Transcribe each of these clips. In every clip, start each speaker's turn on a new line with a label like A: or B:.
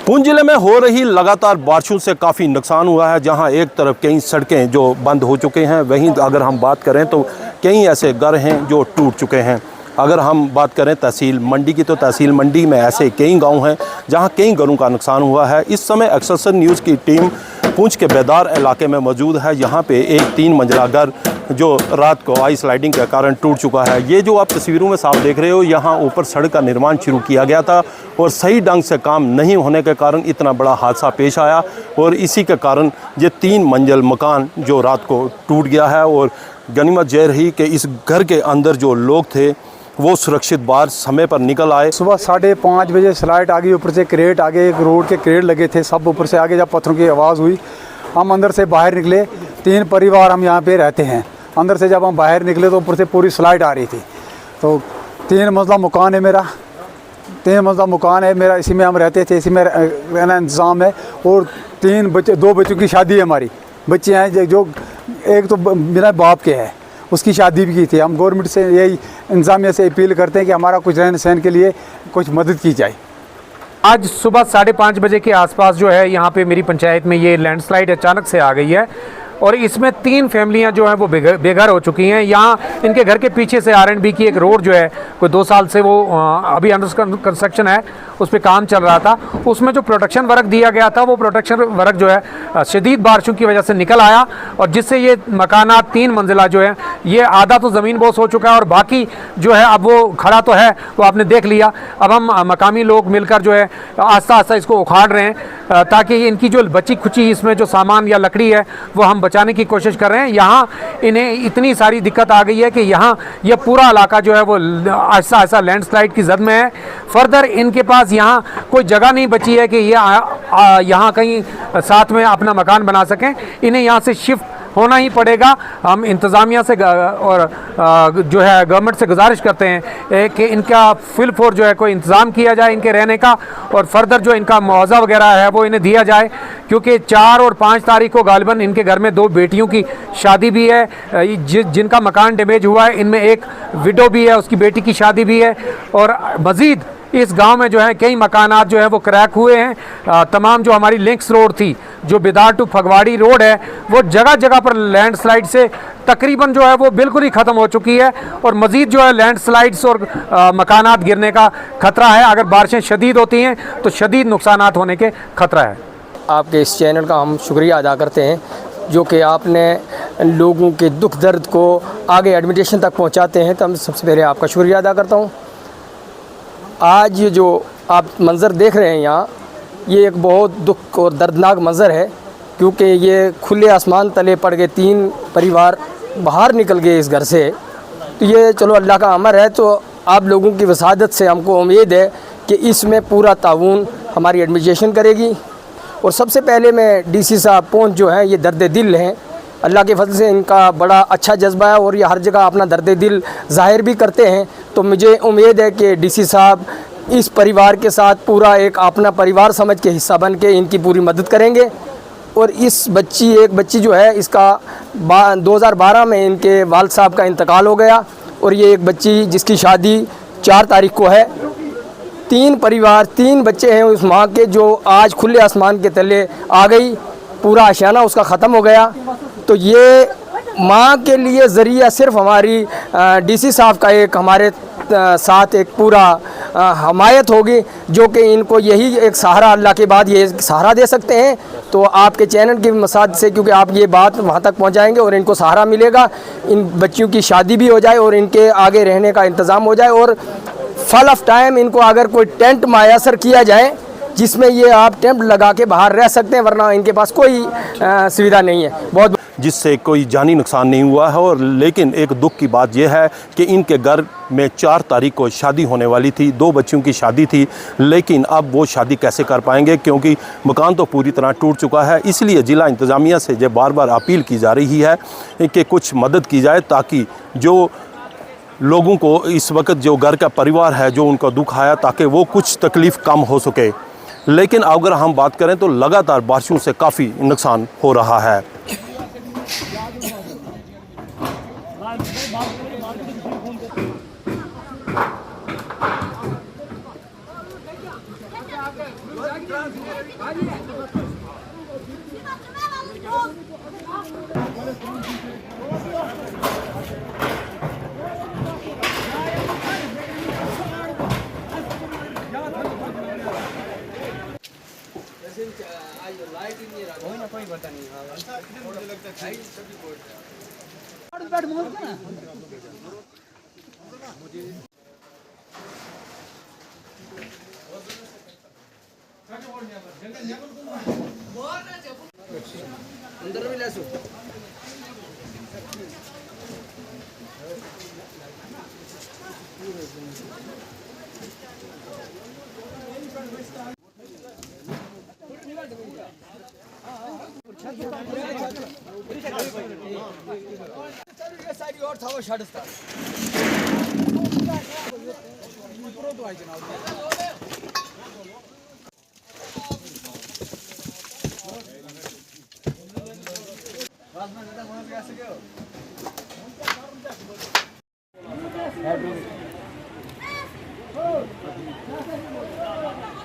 A: पुंछ जिले में हो रही लगातार बारिशों से काफ़ी नुकसान हुआ है। जहां एक तरफ कई सड़कें जो बंद हो चुके हैं, वहीं अगर हम बात करें तो कई ऐसे घर हैं जो टूट चुके हैं। अगर हम बात करें तहसील मंडी की, तो तहसील मंडी में ऐसे कई गांव हैं जहां कई घरों का नुकसान हुआ है। इस समय एक्सलसियर न्यूज़ की टीम पुंछ के बेदार इलाके में मौजूद है। यहाँ पे एक 3 मंजिला घर जो रात को आई स्लाइडिंग के कारण टूट चुका है। ये जो आप तस्वीरों में साफ देख रहे हो, यहाँ ऊपर सड़क का निर्माण शुरू किया गया था और सही ढंग से काम नहीं होने के कारण इतना बड़ा हादसा पेश आया और इसी के कारण ये 3 मंजिल मकान जो रात को टूट गया है। और गनीमत ये रही कि इस घर के अंदर जो लोग थे वो सुरक्षित बाहर समय पर निकल आए।
B: सुबह 5:30 बजे स्लाइड आ गई, ऊपर से क्रेट आगे, एक रोड के क्रेट लगे थे, सब ऊपर से आगे जब पत्थरों की आवाज़ हुई, हम अंदर से बाहर निकले। 3 परिवार हम यहाँ पे रहते हैं। अंदर से जब हम बाहर निकले तो ऊपर से पूरी स्लाइड आ रही थी। तो 3 मंजिला मकान है मेरा, 3 मंजिला मकान है मेरा, इसी में हम रहते थे, इसी में रहना इंतज़ाम है। और 3 बच्चे, 2 बच्चों की शादी है हमारी, बच्चे हैं जो एक तो मेरा बाप के है, उसकी शादी भी की थी। हम गवर्नमेंट से यही इंतज़ामिया से अपील करते हैं कि हमारा कुछ रहन सहन के लिए कुछ मदद की जाए।
C: आज सुबह 5:30 बजे के आसपास जो है यहाँ पे मेरी पंचायत में ये लैंडस्लाइड अचानक से आ गई है और इसमें 3 फैमिलियाँ जो हैं वो बेघर हो चुकी हैं। यहाँ इनके घर के पीछे से R&B की एक रोड जो है कोई 2 साल से वो अभी अंडर कंस्ट्रक्शन है, उस पर काम चल रहा था। उसमें जो प्रोटेक्शन वर्क दिया गया था वो प्रोटेक्शन वर्क जो है शदीद बारिशों की वजह से निकल आया और जिससे ये मकानात 3 मंजिला जो है ये आधा तो ज़मीन बोस हो चुका है और बाकी जो है अब वो खड़ा तो है, वो आपने देख लिया। अब हम मकामी लोग मिलकर जो है आस्ता आस्ता इसको उखाड़ रहे हैं ताकि इनकी जो बची खुची इसमें जो सामान या लकड़ी है वो हम बचाने की कोशिश कर रहे हैं। यहाँ इन्हें इतनी सारी दिक्कत आ गई है कि यहाँ ये पूरा इलाका जो है वो ऐसा ऐसा लैंडस्लाइड की जद में है। फर्दर इनके पास यहाँ कोई जगह नहीं बची है कि ये यहाँ कहीं साथ में अपना मकान बना सकें। इन्हें यहाँ से शिफ्ट होना ही पड़ेगा। हम इंतज़ामिया से और जो है गवर्नमेंट से गुजारिश करते हैं कि इनका फुल फोर जो है कोई इंतज़ाम किया जाए इनके रहने का और फर्दर जो इनका मुआवजा वगैरह है वो इन्हें दिया जाए, क्योंकि 4 और 5 तारीख को गालिबन इनके घर में 2 बेटियों की शादी भी है जिनका मकान डैमेज हुआ है। इनमें एक विडो भी है, उसकी बेटी की शादी भी है और मज़ीद इस गांव में जो है कई मकानात जो है वो क्रैक हुए हैं। तमाम जो हमारी लिंक्स रोड थी, जो बेदार टू फगवाड़ी रोड है, वो जगह जगह पर लैंडस्लाइड से तकरीबन जो है वो बिल्कुल ही ख़त्म हो चुकी है और मज़ीद जो है लैंडस्लाइड्स और मकानात गिरने का खतरा है। अगर बारिशें शदीद होती हैं तो शदीद नुकसानात होने के खतरा है।
D: आपके इस चैनल का हम शुक्रिया अदा करते हैं जो कि आपने लोगों के दुख दर्द को आगे एडमिटेशन तक पहुँचाते हैं, तो हम सबसे पहले आपका शुक्रिया अदा करता हूँ। आज ये जो आप मंज़र देख रहे हैं यहाँ, ये एक बहुत दुख और दर्दनाक मंज़र है, क्योंकि ये खुले आसमान तले पड़ गए, 3 परिवार बाहर निकल गए इस घर से। तो ये चलो अल्लाह का अमर है। तो आप लोगों की वसादत से हमको उम्मीद है कि इसमें पूरा ताउन हमारी एडमिनिस्ट्रेशन करेगी। और सबसे पहले मैं DC साहब पुंछ जो हैं, ये दर्द दिल हैं, अल्लाह के फजल से इनका बड़ा अच्छा जज्बा है और ये हर जगह अपना दर्द दिल ज़ाहिर भी करते हैं। तो मुझे उम्मीद है कि DC साहब इस परिवार के साथ पूरा एक अपना परिवार समझ के हिस्सा बन के इनकी पूरी मदद करेंगे। और इस एक बच्ची जो है, इसका 2012 में इनके वालिद साहब का इंतकाल हो गया और ये एक बच्ची जिसकी शादी 4 तारीख को है। 3 परिवार, 3 बच्चे हैं उस माँ के, जो आज खुले आसमान के तले आ गई, पूरा आशियाना उसका ख़त्म हो गया। तो ये माँ के लिए ज़रिया सिर्फ हमारी DC साहब का एक हमारे साथ एक पूरा हमायत होगी, जो कि इनको यही एक सहारा, अल्लाह के बाद ये सहारा दे सकते हैं। तो आपके चैनल की मसाद से, क्योंकि आप ये बात वहाँ तक पहुँचाएंगे और इनको सहारा मिलेगा, इन बच्चियों की शादी भी हो जाए और इनके आगे रहने का इंतज़ाम हो जाए। और फल ऑफ टाइम इनको अगर कोई टेंट मैसर किया जाए जिसमें ये आप टेंट लगा के बाहर रह सकते हैं, वरना इनके पास कोई सुविधा नहीं है। बहुत
A: जिससे कोई जानी नुकसान नहीं हुआ है। और लेकिन एक दुख की बात यह है कि इनके घर में 4 तारीख को शादी होने वाली थी, 2 बच्चियों की शादी थी, लेकिन अब वो शादी कैसे कर पाएंगे, क्योंकि मकान तो पूरी तरह टूट चुका है। इसलिए ज़िला इंतज़ामिया से ये बार बार अपील की जा रही है कि कुछ मदद की जाए, ताकि जो लोगों को इस वक्त जो घर का परिवार है जो उनका दुख आया, ताकि वो कुछ तकलीफ़ कम हो सके। लेकिन अगर हम बात करें तो लगातार बारिशों से काफ़ी नुकसान हो रहा है।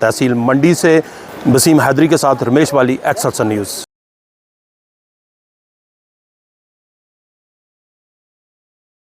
A: तहसील मंडी से वसीम हैदरी के साथ रमेश वाली, एक्सएलसन न्यूज़।